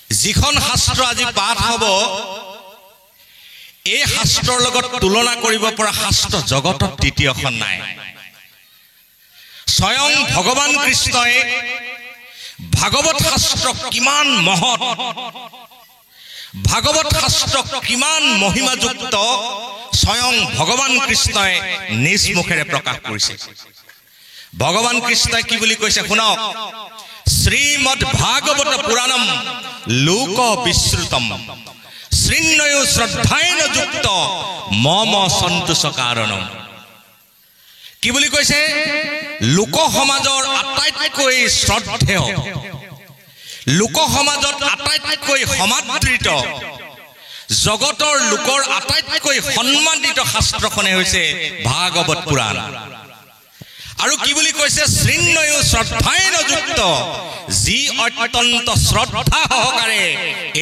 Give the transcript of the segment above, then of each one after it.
যিখন শাস্ত্ৰ আজি পাঠ হ'ব এই শাস্ত্ৰৰ লগত তুলনা কৰিব পৰা শাস্ত্ৰ জগতত দ্বিতীয়খন নাই। স্বয়ং ভগৱান কৃষ্ণই ভাগৱত শাস্ত্ৰ কিমান মহৎ, ভাগৱত শাস্ত্ৰ কিমান মহিমাযুক্ত স্বয়ং ভগৱান কৃষ্ণই নিজ মুখেৰে প্ৰকাশ কৰিছে। ভগৱান কৃষ্ণই কি বুলি কৈছে শুনক, শ্ৰীমদ ভাগৱত পুৰাণম লোক বিশ্ৰুতম শৃণ্যয়ো শ্ৰদ্ধায়েন যুক্ত মম সন্তোষ কাৰণম। কি বুলি কৈছে? লোক সমাজৰ আটাইতকৈ শ্ৰদ্ধেয়, লোক সমাজত আটাইতকৈ সমাদৃত, জগতৰ লোকৰ আটাইতকৈ সন্মানিত শাস্ত্ৰখনে হৈছে ভাগৱত পুৰাণ। আৰু কি বুলি কৈছে? শৃণ্যয়ো শ্ৰদ্ধায়েন যুক্ত, যি অত্যন্ত শ্ৰদ্ধা সহকাৰে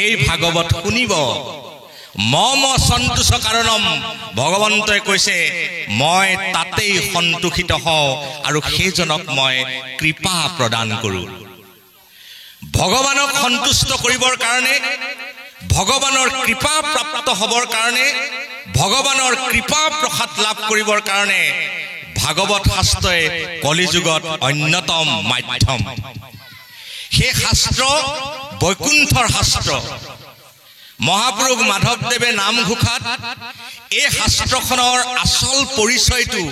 এই ভাগৱত শুনিব। মম সন্তোষ কাৰণম, ভগৱন্তই কৈছে মই তাতেই সন্তোষিত হওঁ আৰু সেইজনক মই কৃপা প্ৰদান কৰোঁ। ভগৱানক সন্তুষ্ট কৰিবৰ কাৰণে, ভগৱানৰ কৃপা প্ৰাপ্ত হ'বৰ কাৰণে, ভগৱানৰ কৃপা প্ৰসাদ লাভ কৰিবৰ কাৰণে ভাগৱত শাস্ত্ৰই কলিযুগত অন্যতম মাধ্যম। সেই শাস্ত্ৰ বৈকুণ্ঠৰ শাস্ত্ৰ। মহাপুৰুষ মাধৱদেৱে নামঘোষাত এই শাস্ত্ৰখনৰ আচল পৰিচয়টো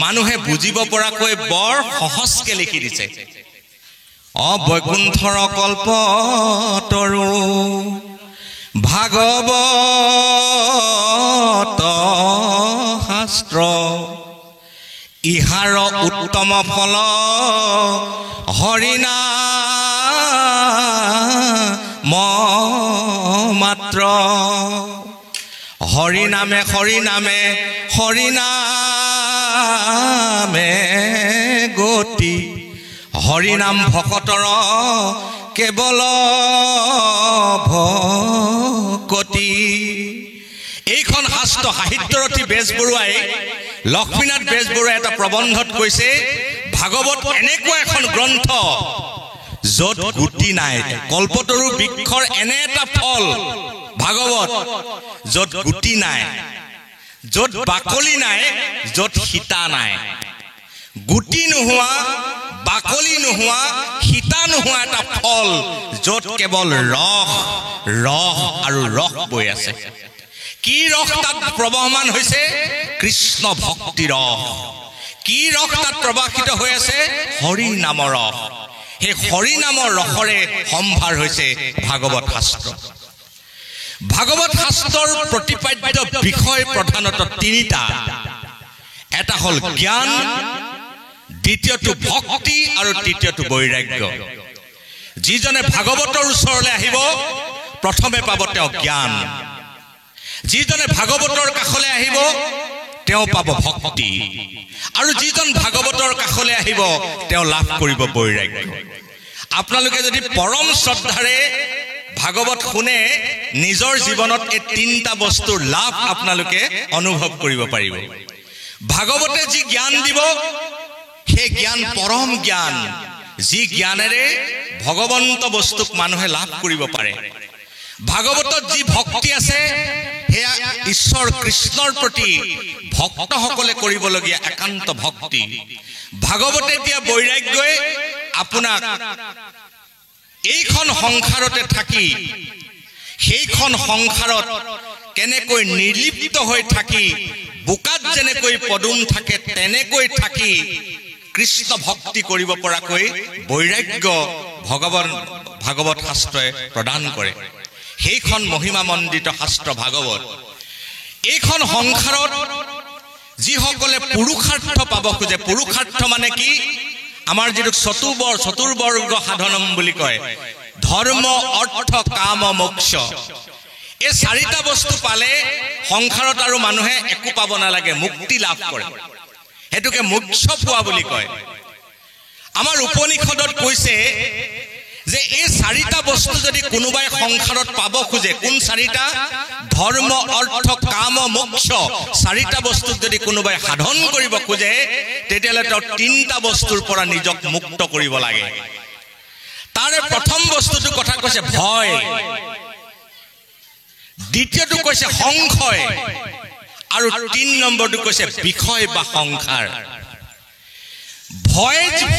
মানুহে বুজিব পৰাকৈ বৰ সহজকে লিখি দিছে। বৈকুণ্ঠৰ কল্পতৰু ভাগৱত শাস্ত্ৰ, ইহাৰ উত্তম ফল হৰিনাম মাত্ৰ। হৰিনামে হৰিনামে হৰিনামে গতি, হৰিনাম ভকতৰ কেৱল ভকতি। এইখন শাস্ত্ৰ সাহিত্যৰথী বেজবৰুৱাই, লক্ষ্মীনাথ বেজবৰুৱাই এটা প্ৰবন্ধত কৈছে, ভাগৱত এনেকুৱা এখন গ্ৰন্থ য'ত গুটি নাই। কল্পতৰু বৃক্ষৰ এনে এটা ফল ভাগৱত য'ত গুটি নাই, য'ত বাকলি নাই, য'ত সীতা নাই। গুটি নোহোৱা, বাকলি নোহোৱা, সীতা নোহোৱা এটা ফল য'ত কেৱল ৰস, ৰস আৰু ৰস বৈ আছে। কি ৰস তাত প্ৰবাহমান হৈছে? কৃষ্ণ ভক্তি ৰস। কি ৰস তাত প্ৰবাহিত হৈ আছে? হৰি নামৰ ৰস। সেই হৰি নামৰ ৰসৰে সম্ভাৰ হৈছে ভাগৱত শাস্ত্ৰ। ভাগৱত শাস্ত্ৰৰ প্ৰতিপাদ্য বিষয় প্ৰধানত তিনিটা। এটা হ'ল জ্ঞান, দ্বিতীয়টো ভক্তি আৰু তৃতীয়টো বৈৰাগ্য। যিজনে ভাগৱতৰ ওচৰলৈ আহিব প্ৰথমে পাব তেওঁ জ্ঞান, যিজনে ভাগৱতৰ কাষলৈ আহিব তেওঁ পাব ভক্তি, আৰু যিজন ভাগৱতৰ কাষলৈ আহিব তেওঁ লাভ কৰিব বৈৰাগ্য। আপোনালোকে যদি পৰম শ্ৰদ্ধাৰে ভাগৱত শুনে, নিজৰ জীৱনত এই তিনিটা বস্তুৰ লাভ আপোনালোকে অনুভৱ কৰিব পাৰিব। ভাগৱতে যি জ্ঞান দিব সেই জ্ঞান পৰম জ্ঞান, যি জ্ঞানেৰে ভগৱন্ত বস্তুক মানুহে লাভ কৰিব পাৰে। ভাগৱতত যি ভক্তি আছে সেয়া ঈশ্বৰ কৃষ্ণৰ প্ৰতি ভক্তসকলে কৰিবলগীয়া একান্ত ভক্তি। ভাগৱতে দিয়া বৈৰাগ্যই আপোনাক এইখন সংসাৰতে থাকি, সেইখন সংসাৰত কেনেকৈ নিৰ্লিপ্ত হৈ থাকি, বোকাত যেনেকৈ পদুম থাকে তেনেকৈ থাকি কৃষ্ণ ভক্তি কৰিব পৰাকৈ বৈৰাগ্য ভাগৱত শাস্ত্ৰই প্ৰদান কৰে। সেইখন মহিমামণ্ডিত শাস্ত্ৰ ভাগৱত। এইখন সংসাৰত যিসকলে পুৰুষাৰ্থ পাব খোজে, পুৰুষাৰ্থ মানে কি? আমাৰ যিটো চতুৰ্বৰ্গ সাধনম বুলি কয়, ধৰ্ম, অৰ্থ, কাম, মোক্ষ। এই চাৰিটা বস্তু পালে সংসাৰত আৰু মানুহে একো পাব নালাগে, মুক্তি লাভ কৰে। সেইটোকে মোক্ষ পোৱা বুলি কয়। আমাৰ উপনিষদত কৈছে যে এই চাৰিটা বস্তু যদি কোনোবাই সংসাৰত পাব খোজে, কোন চাৰিটা? ধৰ্ম, অৰ্থ, কাম, মোক্ষ। চাৰিটা বস্তুক যদি কোনোবাই সাধন কৰিব খোজে তেতিয়াহ'লে তেওঁ তিনিটা বস্তুৰ পৰা নিজক মুক্ত কৰিব লাগে। তাৰে প্ৰথম বস্তুটো কথা কৈছে ভয়, দ্বিতীয়টো কৈছে সংশয়, আৰু ৩ নম্বৰটো কৈছে বিষয় বা সংসাৰ।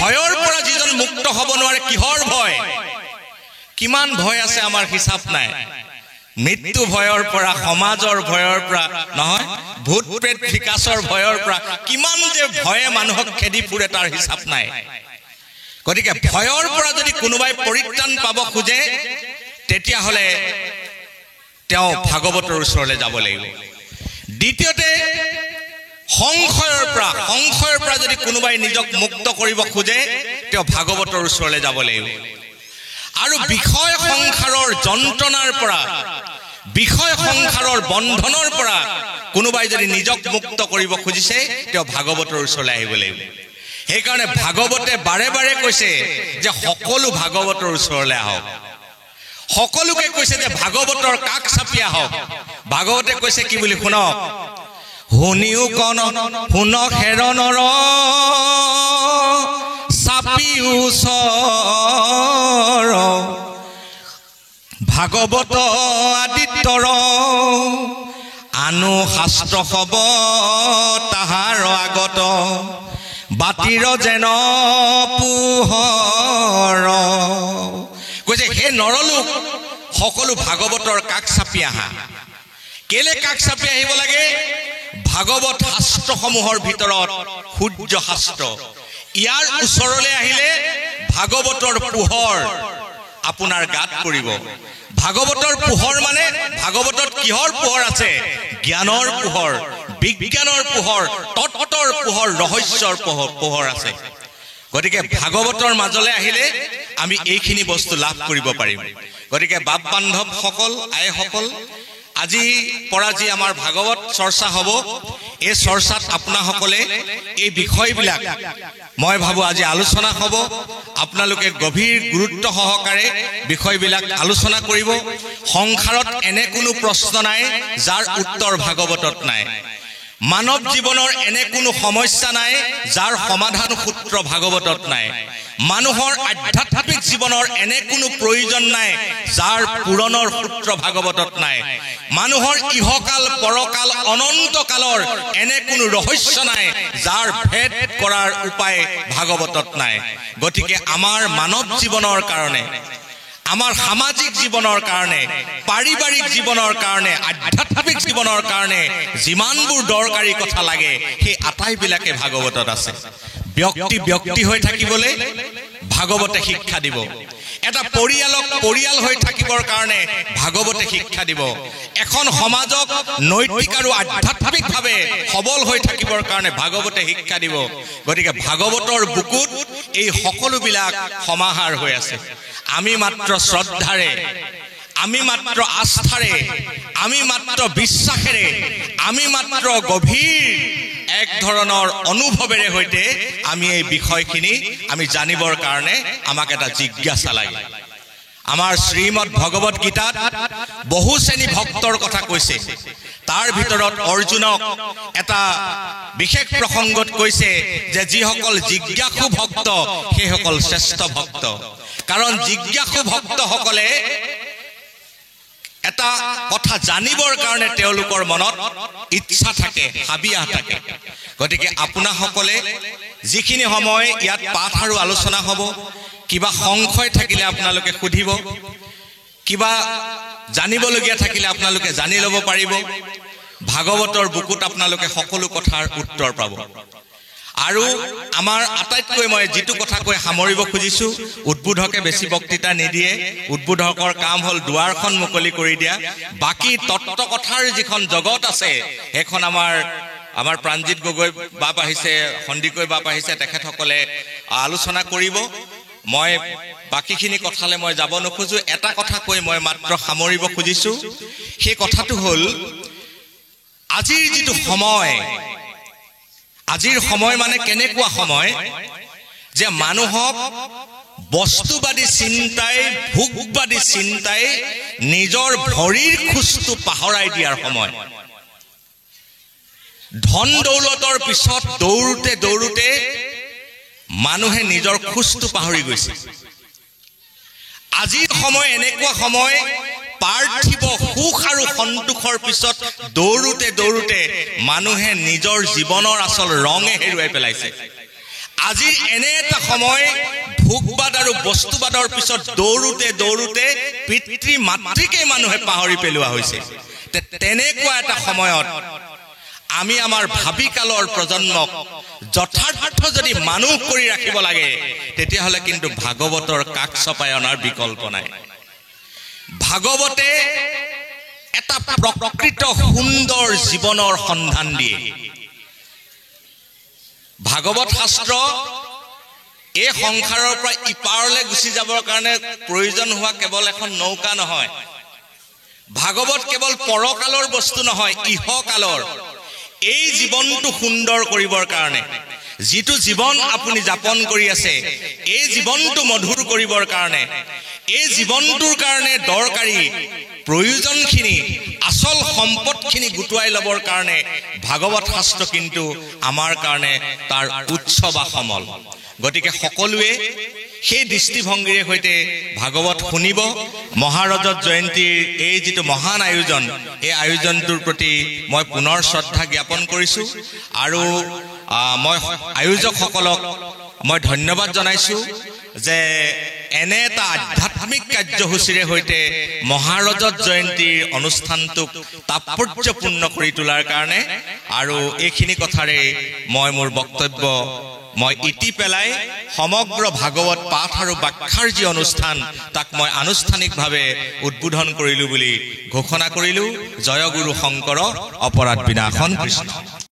ভয়ৰ পৰা যিজন মুক্ত হ'ব নোৱাৰে। কিহৰ ভয়? কিমান ভয় আছে আমাৰ হিচাপ নাই। মৃত্যু ভয়ৰ পৰা, সমাজৰ ভয়ৰ পৰা, নহয় ভূত প্ৰেত বিকাশৰ ভয়ৰ পৰা, কিমান যে ভয়ে মানুহক খেদি ফুৰে তাৰ হিচাপ নাই। গতিকে ভয়ৰ পৰা যদি কোনোবাই পৰিত্ৰাণ পাব খোজে তেতিয়াহ'লে তেওঁ ভাগৱতৰ ওচৰলৈ যাব লাগিব। দ্বিতীয়তে সংশয়ৰ পৰা যদি কোনোবাই নিজক মুক্ত কৰিব খোজে তেওঁ ভাগৱতৰ ওচৰলৈ যাব লাগিব। আৰু বিষয় সংসাৰৰ যন্ত্ৰণাৰ পৰা, বিষয় সংসাৰৰ বন্ধনৰ পৰা কোনোবাই যদি নিজক মুক্ত কৰিব খুজিছে তেওঁ ভাগৱতৰ ওচৰলৈ আহিব লাগিব। সেইকাৰণে ভাগৱতে বাৰে বাৰে কৈছে যে সকলো ভাগৱতৰ ওচৰলৈ আহক। সকলোকে কৈছে যে ভাগৱতৰ কাষ চাপি আহক। ভাগৱতে কৈছে কি বুলি শুনক, শুনিও কন শুনক হেৰ নৰ চাপি ওচৰ, ভাগৱত আদিত্যৰ আনো শাস্ত্ৰ হব তাহাৰ আগত, বাতিৰ যেন পোহৰ। কৈছে হে নৰলোক, সকলো ভাগৱতৰ কাষ চাপি আহা। কেলে কাষ চাপি আহিব লাগে? ভাগৱত শাস্ত্ৰসমূহৰ ভিতৰত সূৰ্য শাস্ত্ৰ, ইয়াৰ ওচৰলৈ আহিলে ভাগৱতৰ পোহৰ আপোনাৰ গাত পৰিব। ভাগৱতৰ পোহৰ মানে ভাগৱতত কিহৰ পোহৰ আছে? জ্ঞানৰ পোহৰ, বিজ্ঞানৰ পোহৰ, তত্ত্বৰ পোহৰ, ৰহস্যৰ পোহৰ আছে। গতিকে ভাগৱতৰ মাজলৈ আহিলে আমি এইখিনি বস্তু লাভ কৰিব পাৰিম। গতিকে বাপ বান্ধৱসকল, আইসকল, আজি পৰা যি আমাৰ ভাগৱত চৰ্চা হ'ব, এই চৰ্চাত আপোনাসকলে এই বিষয়বিলাক মই ভাবোঁ আজি আলোচনা হ'ব। আপোনালোকে গভীৰ গুৰুত্ব সহকাৰে বিষয়বিলাক আলোচনা কৰিব। সংসাৰত এনে কোনো প্ৰশ্ন নাই যাৰ উত্তৰ ভাগৱতত নাই। মানৱ জীৱনৰ এনে কোনো সমস্যা নাই যাৰ সমাধান সূত্ৰ ভাগৱতত নাই। মানুহৰ আধ্যাত্মিক জীৱনৰ এনে কোনো প্ৰয়োজন নাই যাৰ পূৰণৰ সূত্ৰ ভাগৱতত নাই। মানুহৰ ইহকাল পৰকাল অনন্ত কালৰ এনে কোনো ৰহস্য নাই যাৰ ভেদ কৰাৰ উপায় ভাগৱতত নাই। গতিকে আমাৰ মানৱ জীৱনৰ কাৰণে, আমাৰ সামাজিক জীৱনৰ কাৰণে, পাৰিবাৰিক জীৱনৰ কাৰণে, আধ্যাত্মিক জীৱনৰ কাৰণে যিমানবোৰ দৰকাৰী কথা লাগে সেই আটাইবিলাকে ভাগৱতত আছে। ব্যক্তি হৈ থাকিবলৈ ভাগৱতে শিক্ষা দিব। এটা পৰিয়ালক পৰিয়াল হৈ থাকিবৰ কাৰণে ভাগৱতে শিক্ষা দিব। এখন সমাজক নৈতিক আৰু আধ্যাত্মিকভাৱে সবল হৈ থাকিবৰ কাৰণে ভাগৱতে শিক্ষা দিব। গতিকে ভাগৱতৰ বুকুত এই সকলোবিলাক সমাহাৰ হৈ আছে। আমি মাত্ৰ শ্ৰদ্ধাৰে, আমি মাত্ৰ আস্থাৰে, আমি মাত্ৰ বিশ্বাসেৰে, আমি মাত্ৰ গভীৰ এক ধৰণৰ অনুভৱেৰে সৈতে আমি এই বিষয়খিনি আমি জানিবৰ কাৰণে আমাক এটা জিজ্ঞাসা লাগে। আমাৰ শ্ৰীমদ ভগৱত গীতাত বহু শ্ৰেণী ভক্তৰ কথা কৈছে। তাৰ ভিতৰত অৰ্জুনক এটা বিশেষ প্ৰসংগত কৈছে যে যিসকল জিজ্ঞাসু ভক্ত সেইসকল শ্ৰেষ্ঠ ভক্ত। কাৰণ জিজ্ঞাসু ভক্তসকলে এটা কথা জানিবৰ কাৰণে তেওঁলোকৰ মনত ইচ্ছা থাকে, হাবিয়াহ থাকে। গতিকে আপোনাসকলে যিখিনি সময় ইয়াত পাঠ আৰু আলোচনা হ'ব, কিবা সংশয় থাকিলে আপোনালোকে সুধিব, কিবা জানিবলগীয়া থাকিলে আপোনালোকে জানি ল'ব পাৰিব। ভাগৱতৰ বুকুত আপোনালোকে সকলো কথাৰ উত্তৰ পাব। আৰু আমাৰ আটাইতকৈ মই যিটো কথা কৈ সামৰিব খুজিছোঁ, উদ্বোধকে বেছি বক্তৃতা নিদিয়ে। উদ্বোধকৰ কাম হ'ল দুৱাৰখন মুকলি কৰি দিয়া। বাকী তত্ত্ব কথাৰ যিখন জগত আছে সেইখন আমাৰ প্ৰাণজিৎ গগৈ বাপ আহিছে, সন্দিকৈ বাপ আহিছে, তেখেতসকলে আলোচনা কৰিব। মই বাকীখিনি কথালৈ মই যাব নোখোজো। এটা কথা কৈ মই মাত্ৰ সামৰিব খুজিছোঁ। সেই কথাটো হ'ল আজিৰ যিটো সময়, আজিৰ সময় মানে কেনেকুৱা সময় যে মানুহক বস্তুবাদী চিন্তাই, ভোগবাদী চিন্তাই নিজৰ ভৰিৰ খোজটো পাহৰাই দিয়াৰ সময়। ধন দৌলতৰ পিছত দৌৰোতে দৌৰোতে মানুহে নিজৰ খোজটো পাহৰি গৈছে। আজিৰ সময় এনেকুৱা সময় পাৰ্থিব সুখ আৰু সন্তোষৰ পিছত দৌৰোতে দৌৰোতে মানুহে নিজৰ জীৱনৰ আচল ৰঙে হেৰুৱাই পেলাইছে। আজিৰ এনে এটা সময় ভোগবাদ আৰু বস্তুবাদৰ পিছত দৌৰোতে দৌৰোতে পিতৃ মাতৃকে মানুহে পাহৰি পেলোৱা হৈছে। তেনেকুৱা এটা সময়ত আমি আমাৰ ভাবি কালৰ প্ৰজন্মক যথাৰ্থ যদি মানুহ কৰি ৰাখিব লাগে, তেতিয়াহ'লে কিন্তু ভাগৱতৰ কাষ চপাই অনাৰ বিকল্প নাই। ভাগৱতে এটা প্ৰকৃত সুন্দৰ জীৱনৰ সন্ধান দিয়ে। ভাগৱত শাস্ত্ৰ এই সংসাৰৰ পৰা ইপাৰলৈ গুচি যাবৰ কাৰণে প্ৰয়োজন হোৱা কেৱল এখন নৌকা নহয়। ভাগৱত কেৱল পৰকালৰ বস্তু নহয়, ইহকালৰ। এই জীৱনটো সুন্দৰ কৰিবৰ কাৰণে, যিটো জীৱন আপুনি যাপন কৰি আছে, এই জীৱনটো মধুৰ কৰিবৰ কাৰণে, এই জীৱনটোৰ কাৰণে দৰকাৰী প্ৰয়োজনখিনি, আচল সম্পদখিনি গোটোৱাই ল'বৰ কাৰণে ভাগৱত শাস্ত্ৰ কিন্তু আমাৰ কাৰণে তাৰ উৎস বা সমল। গতিকে সকলোৱে সেই দৃষ্টিভংগীৰে সৈতে ভাগৱত শুনিব। মহাৰজত জয়ন্তীৰ এই যিটো মহান আয়োজন, এই আয়োজনটোৰ প্ৰতি মই পুনৰ শ্ৰদ্ধা জ্ঞাপন কৰিছোঁ আৰু মই আয়োজকসকলক মই ধন্যবাদ জনাইছোঁ যে এনে এটা আধ্যাত্মিক কাৰ্যসূচীৰে সৈতে মহাৰজত জয়ন্তীৰ অনুষ্ঠানটোক তাৎপৰ্যপূৰ্ণ কৰি তোলাৰ কাৰণে। আৰু এইখিনি কথাৰে মই মোৰ বক্তব্য মই ইতি পেলাই সমগ্ৰ ভাগৱত পাঠ আৰু ব্যাখ্যাৰ যি অনুষ্ঠান, তাক মই আনুষ্ঠানিকভাৱে উদ্বোধন কৰিলোঁ বুলি ঘোষণা কৰিলোঁ। জয় গুৰু শংকৰ, অপৰাধ বিনাশন কৃষ্ণ।